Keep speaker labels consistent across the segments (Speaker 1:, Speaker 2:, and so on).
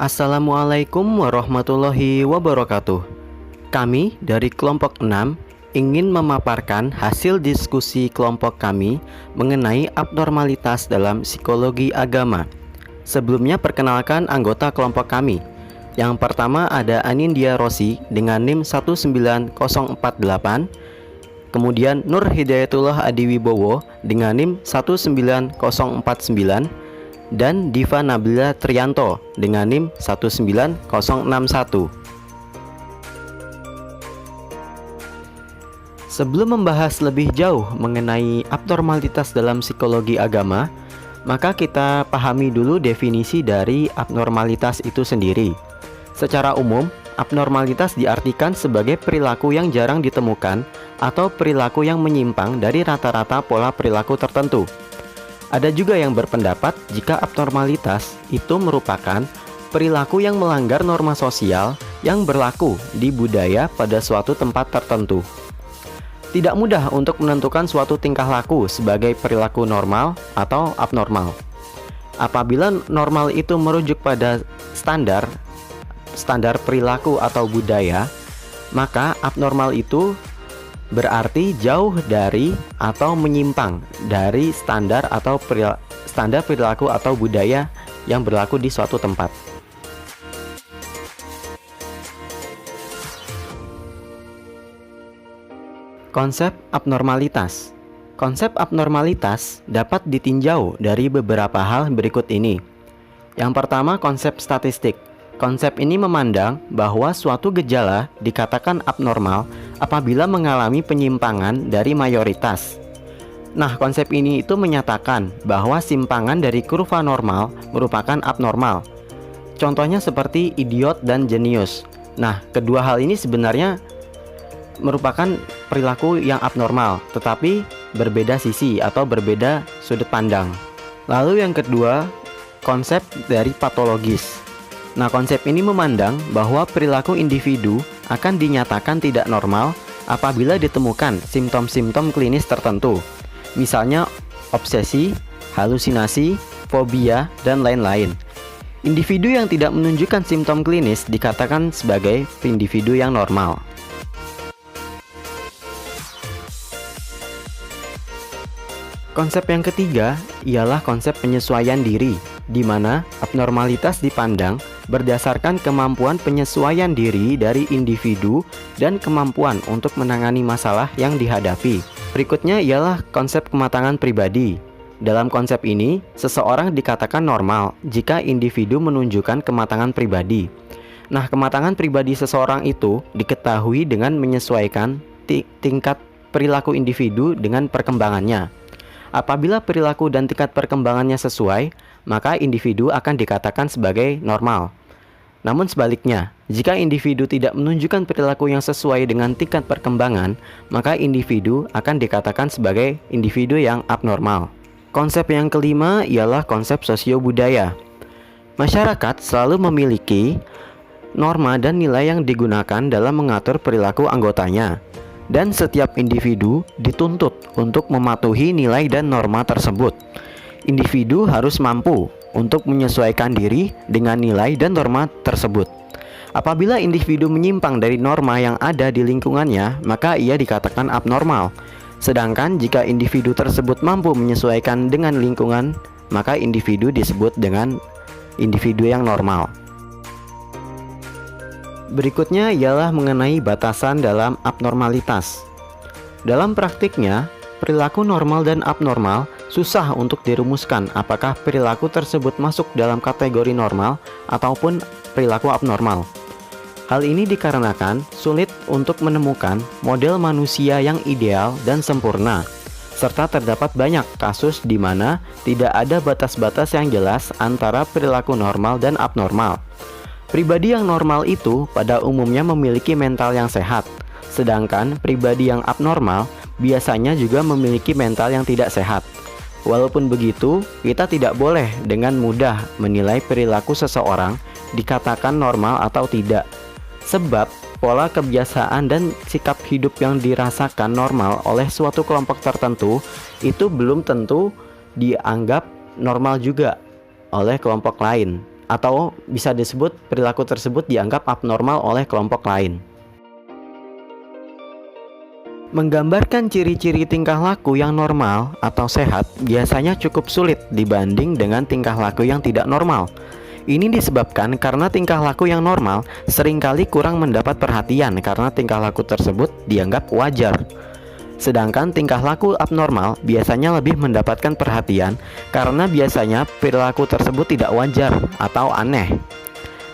Speaker 1: Assalamualaikum warahmatullahi wabarakatuh. Kami dari kelompok 6 ingin memaparkan hasil diskusi kelompok kami mengenai abnormalitas dalam psikologi agama. Sebelumnya perkenalkan anggota kelompok kami. Yang pertama ada Anindya Rosi dengan NIM 19048. Kemudian Nur Hidayatullah Adiwibowo dengan NIM 19049 dan Diva Nabila Trianto dengan NIM 19061. Sebelum membahas lebih jauh mengenai abnormalitas dalam psikologi agama, maka kita pahami dulu definisi dari abnormalitas itu sendiri. Secara umum, abnormalitas diartikan sebagai perilaku yang jarang ditemukan atau perilaku yang menyimpang dari rata-rata pola perilaku tertentu. Ada juga yang berpendapat jika abnormalitas itu merupakan perilaku yang melanggar norma sosial yang berlaku di budaya pada suatu tempat tertentu. Tidak mudah untuk menentukan suatu tingkah laku sebagai perilaku normal atau abnormal. Apabila normal itu merujuk pada standar perilaku atau budaya, maka abnormal itu berarti jauh dari atau menyimpang dari standar perilaku atau budaya yang berlaku di suatu tempat. Konsep abnormalitas. Konsep abnormalitas dapat ditinjau dari beberapa hal berikut ini. Yang pertama, konsep statistik. Konsep ini memandang bahwa suatu gejala dikatakan abnormal apabila mengalami penyimpangan dari mayoritas. Nah, konsep ini itu menyatakan bahwa simpangan dari kurva normal merupakan abnormal. Contohnya seperti idiot dan jenius. Nah, kedua hal ini sebenarnya merupakan perilaku yang abnormal, tetapi berbeda sisi atau berbeda sudut pandang. Lalu yang kedua, konsep dari patologis. Nah, konsep ini memandang bahwa perilaku individu akan dinyatakan tidak normal apabila ditemukan simptom-simptom klinis tertentu, misalnya obsesi, halusinasi, fobia, dan lain-lain. Individu yang tidak menunjukkan simptom klinis dikatakan sebagai individu yang normal. Konsep yang ketiga ialah konsep penyesuaian diri, di mana abnormalitas dipandang berdasarkan kemampuan penyesuaian diri dari individu dan kemampuan untuk menangani masalah yang dihadapi. Berikutnya ialah konsep kematangan pribadi. Dalam konsep ini, seseorang dikatakan normal jika individu menunjukkan kematangan pribadi. Nah, kematangan pribadi seseorang itu diketahui dengan menyesuaikan tingkat perilaku individu dengan perkembangannya. Apabila perilaku dan tingkat perkembangannya sesuai, maka individu akan dikatakan sebagai normal. Namun sebaliknya, jika individu tidak menunjukkan perilaku yang sesuai dengan tingkat perkembangan, maka individu akan dikatakan sebagai individu yang abnormal. Konsep yang kelima ialah konsep sosio-budaya. Masyarakat selalu memiliki norma dan nilai yang digunakan dalam mengatur perilaku anggotanya. Dan setiap individu dituntut untuk mematuhi nilai dan norma tersebut. Individu harus mampu untuk menyesuaikan diri dengan nilai dan norma tersebut. Apabila individu menyimpang dari norma yang ada di lingkungannya, maka ia dikatakan abnormal. Sedangkan jika individu tersebut mampu menyesuaikan dengan lingkungan, maka individu disebut dengan individu yang normal. Berikutnya ialah mengenai batasan dalam abnormalitas. Dalam praktiknya, perilaku normal dan abnormal susah untuk dirumuskan apakah perilaku tersebut masuk dalam kategori normal ataupun perilaku abnormal. Hal ini dikarenakan sulit untuk menemukan model manusia yang ideal dan sempurna, serta terdapat banyak kasus di mana tidak ada batas-batas yang jelas antara perilaku normal dan abnormal. Pribadi yang normal itu pada umumnya memiliki mental yang sehat, sedangkan pribadi yang abnormal biasanya juga memiliki mental yang tidak sehat. Walaupun begitu, kita tidak boleh dengan mudah menilai perilaku seseorang dikatakan normal atau tidak, sebab pola kebiasaan dan sikap hidup yang dirasakan normal oleh suatu kelompok tertentu itu belum tentu dianggap normal juga oleh kelompok lain. atau bisa disebut perilaku tersebut dianggap abnormal oleh kelompok lain. Menggambarkan ciri-ciri tingkah laku yang normal atau sehat biasanya cukup sulit dibanding dengan tingkah laku yang tidak normal. Ini disebabkan karena tingkah laku yang normal seringkali kurang mendapat perhatian karena tingkah laku tersebut dianggap wajar. Sedangkan tingkah laku abnormal biasanya lebih mendapatkan perhatian karena biasanya perilaku tersebut tidak wajar atau aneh.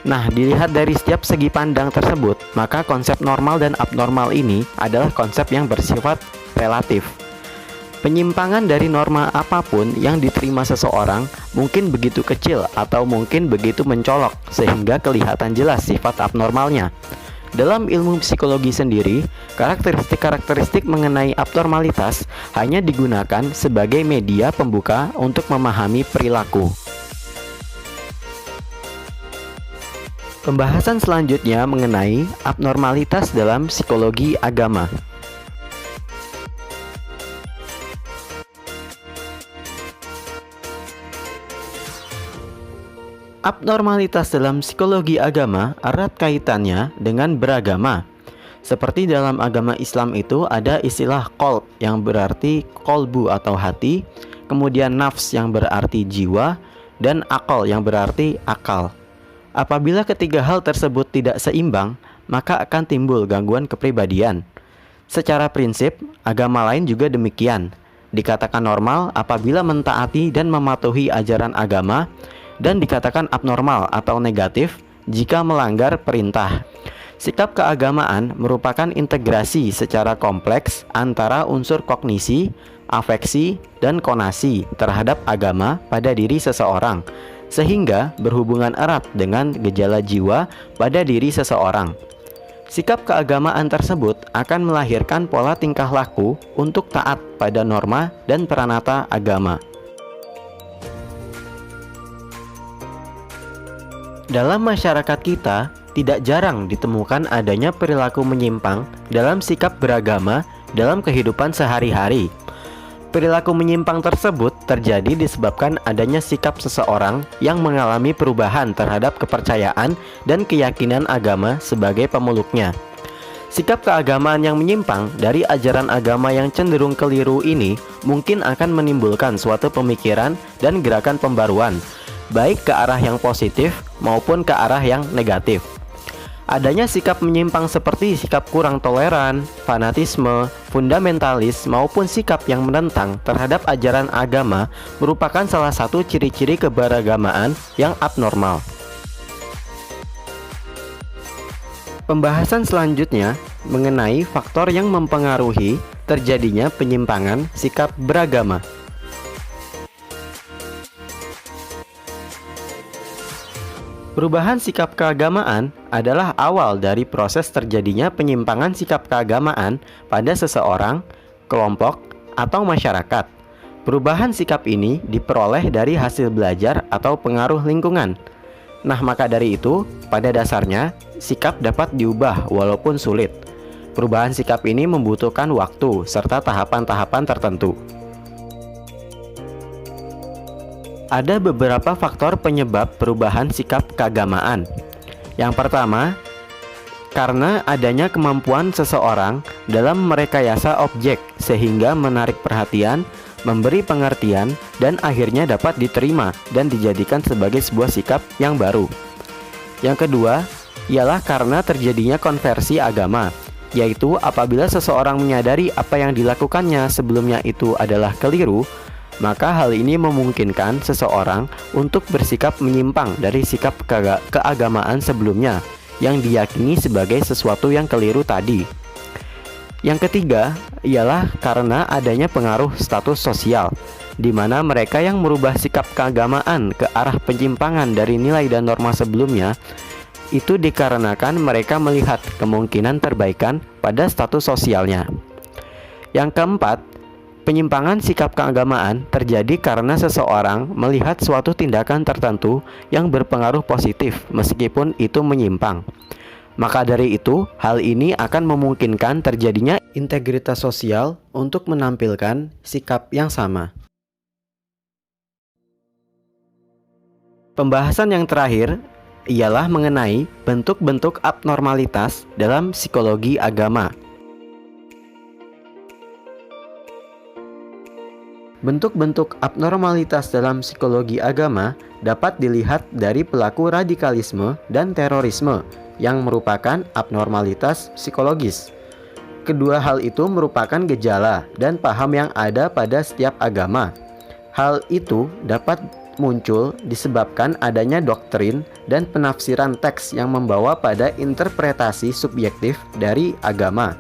Speaker 1: Nah, dilihat dari setiap segi pandang tersebut, maka konsep normal dan abnormal ini adalah konsep yang bersifat relatif. Penyimpangan dari norma apapun yang diterima seseorang mungkin begitu kecil atau mungkin begitu mencolok sehingga kelihatan jelas sifat abnormalnya. Dalam ilmu psikologi sendiri, karakteristik-karakteristik mengenai abnormalitas hanya digunakan sebagai media pembuka untuk memahami perilaku. Pembahasan selanjutnya mengenai abnormalitas dalam psikologi agama. Abnormalitas dalam psikologi agama erat kaitannya dengan beragama. Seperti dalam agama Islam itu ada istilah qalb yang berarti kolbu atau hati, kemudian nafs yang berarti jiwa, dan akal yang berarti akal. Apabila ketiga hal tersebut tidak seimbang, maka akan timbul gangguan kepribadian. Secara prinsip, agama lain juga demikian. Dikatakan normal apabila mentaati dan mematuhi ajaran agama, dan dikatakan abnormal atau negatif jika melanggar perintah. Sikap keagamaan merupakan integrasi secara kompleks antara unsur kognisi, afeksi, dan konasi terhadap agama pada diri seseorang, sehingga berhubungan erat dengan gejala jiwa pada diri seseorang. Sikap keagamaan tersebut akan melahirkan pola tingkah laku untuk taat pada norma dan peranata agama. Dalam masyarakat kita, tidak jarang ditemukan adanya perilaku menyimpang dalam sikap beragama dalam kehidupan sehari-hari. Perilaku menyimpang tersebut terjadi disebabkan adanya sikap seseorang yang mengalami perubahan terhadap kepercayaan dan keyakinan agama sebagai pemeluknya. Sikap keagamaan yang menyimpang dari ajaran agama yang cenderung keliru ini mungkin akan menimbulkan suatu pemikiran dan gerakan pembaruan, baik ke arah yang positif maupun ke arah yang negatif. Adanya sikap menyimpang seperti sikap kurang toleran, fanatisme, fundamentalis, maupun sikap yang menentang terhadap ajaran agama merupakan salah satu ciri-ciri keberagamaan yang abnormal. Pembahasan selanjutnya mengenai faktor yang mempengaruhi terjadinya penyimpangan sikap beragama. Perubahan sikap keagamaan adalah awal dari proses terjadinya penyimpangan sikap keagamaan pada seseorang, kelompok, atau masyarakat. Perubahan sikap ini diperoleh dari hasil belajar atau pengaruh lingkungan. Nah, maka dari itu, pada dasarnya, sikap dapat diubah walaupun sulit. Perubahan sikap ini membutuhkan waktu serta tahapan-tahapan tertentu. Ada beberapa faktor penyebab perubahan sikap keagamaan. Yang pertama, karena adanya kemampuan seseorang dalam merekayasa objek sehingga menarik perhatian, memberi pengertian, dan akhirnya dapat diterima dan dijadikan sebagai sebuah sikap yang baru. Yang kedua, ialah karena terjadinya konversi agama, yaitu apabila seseorang menyadari apa yang dilakukannya sebelumnya itu adalah keliru, maka hal ini memungkinkan seseorang untuk bersikap menyimpang dari sikap keagamaan sebelumnya yang diyakini sebagai sesuatu yang keliru tadi. Yang ketiga ialah karena adanya pengaruh status sosial, di mana mereka yang merubah sikap keagamaan ke arah penyimpangan dari nilai dan norma sebelumnya itu dikarenakan mereka melihat kemungkinan perbaikan pada status sosialnya. Yang keempat, penyimpangan sikap keagamaan terjadi karena seseorang melihat suatu tindakan tertentu yang berpengaruh positif meskipun itu menyimpang. Maka dari itu, hal ini akan memungkinkan terjadinya integritas sosial untuk menampilkan sikap yang sama. Pembahasan yang terakhir ialah mengenai bentuk-bentuk abnormalitas dalam psikologi agama. Bentuk-bentuk abnormalitas dalam psikologi agama dapat dilihat dari pelaku radikalisme dan terorisme yang merupakan abnormalitas psikologis. Kedua hal itu merupakan gejala dan paham yang ada pada setiap agama. Hal itu dapat muncul disebabkan adanya doktrin dan penafsiran teks yang membawa pada interpretasi subjektif dari agama.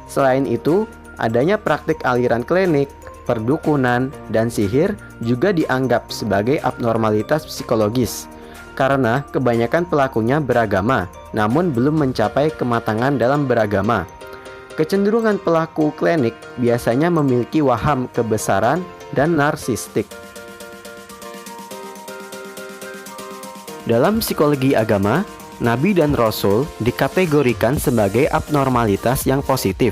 Speaker 1: Selain itu, adanya praktik aliran klinik, perdukunan, dan sihir juga dianggap sebagai abnormalitas psikologis karena kebanyakan pelakunya beragama, namun belum mencapai kematangan dalam beragama. Kecenderungan pelaku klinik biasanya memiliki waham kebesaran dan narsistik. Dalam psikologi agama, Nabi dan Rasul dikategorikan sebagai abnormalitas yang positif.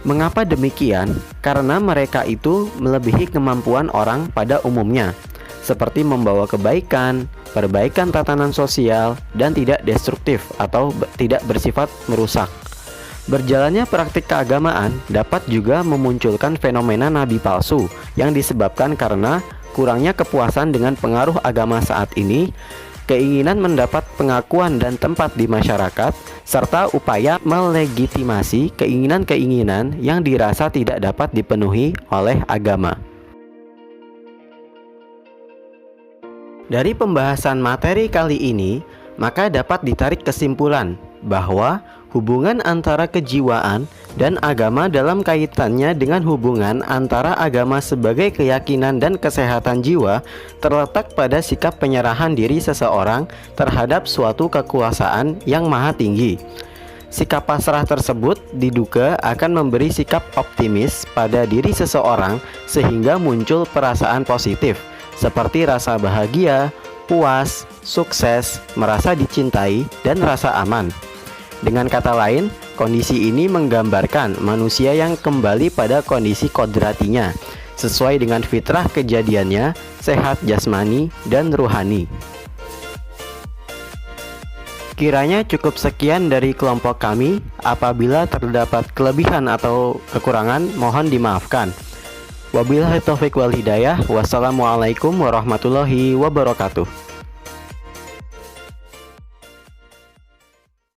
Speaker 1: Mengapa demikian? Karena mereka itu melebihi kemampuan orang pada umumnya, seperti membawa kebaikan, perbaikan tatanan sosial, dan tidak destruktif atau tidak bersifat merusak. Berjalannya praktik keagamaan dapat juga memunculkan fenomena nabi palsu yang disebabkan karena kurangnya kepuasan dengan pengaruh agama saat ini, keinginan mendapat pengakuan dan tempat di masyarakat, serta upaya melegitimasi keinginan-keinginan yang dirasa tidak dapat dipenuhi oleh agama. Dari pembahasan materi kali ini, maka dapat ditarik kesimpulan bahwa hubungan antara kejiwaan dan agama dalam kaitannya dengan hubungan antara agama sebagai keyakinan dan kesehatan jiwa terletak pada sikap penyerahan diri seseorang terhadap suatu kekuasaan yang maha tinggi. Sikap pasrah tersebut diduga akan memberi sikap optimis pada diri seseorang sehingga muncul perasaan positif seperti rasa bahagia, puas, sukses, merasa dicintai, dan rasa aman. Dengan kata lain, kondisi ini menggambarkan manusia yang kembali pada kondisi kodratinya, sesuai dengan fitrah kejadiannya, sehat jasmani dan ruhani. Kiranya cukup sekian dari kelompok kami. Apabila terdapat kelebihan atau kekurangan, mohon dimaafkan. Wabillahi taufiq wal hidayah. Wassalamualaikum warahmatullahi wabarakatuh.